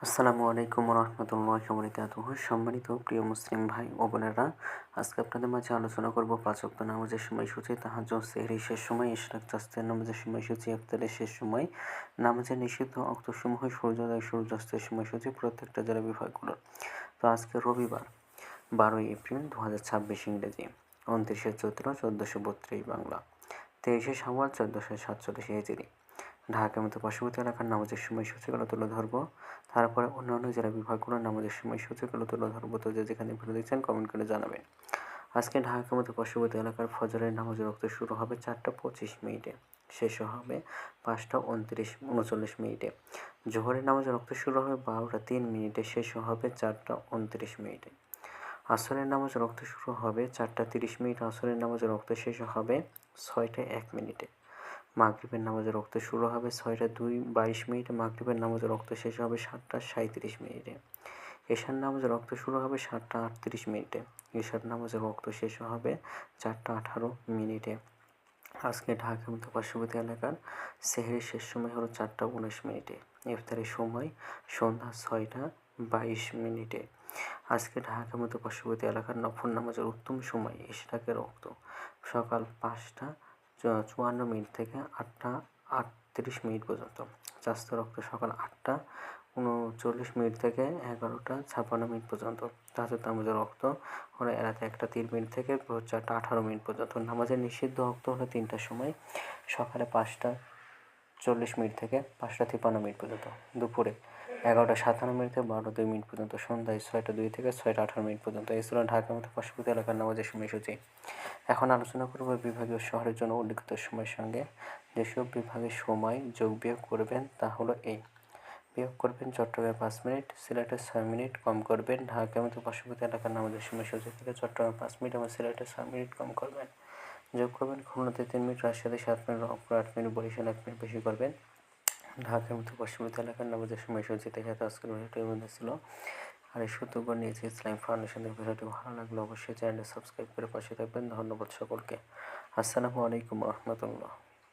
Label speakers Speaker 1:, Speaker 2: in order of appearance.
Speaker 1: আসসালামু আলাইকুম রহমতুল্লাহি ওয়া বারাকাতুহু। সম্মানিত প্রিয় মুসলিম ভাই ও বোনেরা, আজকে আপনাদের মাঝে আলোচনা করব পাঁচ ওয়াক্ত নামাজের সময়সূচি, তাহাজ্জুদ, সেহরি শেষ সময়, ইশরাক, তাসবিহ নামাজের সময়সূচি, ইফতারের শেষ সময়, নামাজের নিষিদ্ধ অক্তসমূহ, সূর্যোদয় সূর্যাস্তের সময়সূচি প্রত্যেকটা জেলা বিভাগগুলোর। তো আজকে রবিবার 12ই এপ্রিল 2026 ইংরেজি, 29শে চৈত্র 1432 বাংলা, 23শে শাওয়াল 1447 হিজরি। ঢাকার মতো পার্শ্ববর্তী এলাকার নামাজের সময়সূচিগুলো তুলে ধরবো। তারপরে অন্যান্য জেলা বিভাগগুলোর নামাজের সময়সূচিগুলো তুলে ধরবো। তো যে যেখানে ভিডিও দেখছেন কমেন্ট করে জানাবেন। আজকে ঢাকার মতো পার্শ্ববর্তী এলাকার ফজরের নামাজের রক্ত শুরু হবে 4টা 25 মিনিটে, শেষ হবে 5টা 39 মিনিটে। জোহরের নামাজের রক্ত শুরু হবে 12টা 3 মিনিটে, শেষ হবে 4টা 29 মিনিটে। আসরের নামাজের রক্ত শুরু হবে 4টা 30 মিনিট, আসরের নামাজের রক্ত শেষ হবে 6টা 1 মিনিটে। মাগরিবের নামাজের রক্ত শুরু হবে 6টা 22 মিনিটে, মাগরিবের নামাজের রক্ত শেষ হবে 7টা 37 মিনিটে। এশার নামাজের রক্ত শুরু হবে 7টা 38 মিনিটে, এশার নামাজের রক্ত শেষ হবে 4টা 18 মিনিটে। আজকে ঢাকার মতো পার্শ্ববর্তী এলাকার সেহরির শেষ সময় হলো 4টা 19 মিনিটে, ইফতারের সময় সন্ধ্যা 6টা 22 মিনিটে। আজকে ঢাকার মতো পার্শ্ববর্তী এলাকার নফল নামাজের উত্তম সময় ইশরাকের রক্ত সকাল 5টা 54 মিনিট থেকে 8টা 38 মিনিট পর্যন্ত। চাস্ত রক্ত সকাল 8টা 39 মিনিট থেকে 11টা 56 মিনিট পর্যন্ত। তাহাজ্জুদ নামাজের রক্ত হলো রাতে 1টা 3 মিনিট থেকে ভোর 4টা 18 মিনিট পর্যন্ত। নামাজের নিষিদ্ধ রক্ত হলো 3টার সময়, সকালে 5টা 40 মিনিট থেকে 5টা 53 মিনিট পর্যন্ত, দুপুরে 11টা 57 মিনিট থেকে 12টা 2 মিনিট পর্যন্ত, সন্ধ্যায় 6টা 2 থেকে 6টা 18 মিনিট পর্যন্ত। এই ছিল ঢাকার মতো পার্শ্ববর্তী এলাকার নামাজের সময়সূচি। এখন আলোচনা করব বিভাগীয় শহরের জন্য উল্লিখিত সময়ের সঙ্গে যেসব বিভাগের সময় যোগ বিয়োগ করবেন তা হলো এই: বিয়োগ করবেন চট্টগ্রামে 5 মিনিট, সিলেটে 6 মিনিট কম করবেন। ঢাকার মতো পার্শ্ববর্তী এলাকার নামাজের সময়সূচি থেকে চট্টগ্রামে 5 মিনিট এবং সিলেটে 6 মিনিট কম করবেন। যোগ করবেন খুলনাতে 3 মিনিট, রাজশাহীতে 7 মিনিট, রংপুর 8 মিনিট, বরিশালে 1 মিনিট বেশি করবেন। ঢাকার মতো পার্শ্ববর্তী এলাকার নামাজের সময়সূচি থেকে আজকের ভিডিওটি মধ্যে ছিল। আর এই সত্যগুলো নিয়েছি ইসলামিক ফাউন্ডেশনের। ভিডিওটি ভালো লাগলে অবশ্যই চ্যানেলটি সাবস্ক্রাইব করে পাশে থাকবেন। ধন্যবাদ সকলকে। আসসালামু আলাইকুম রহমতুল্লাহ।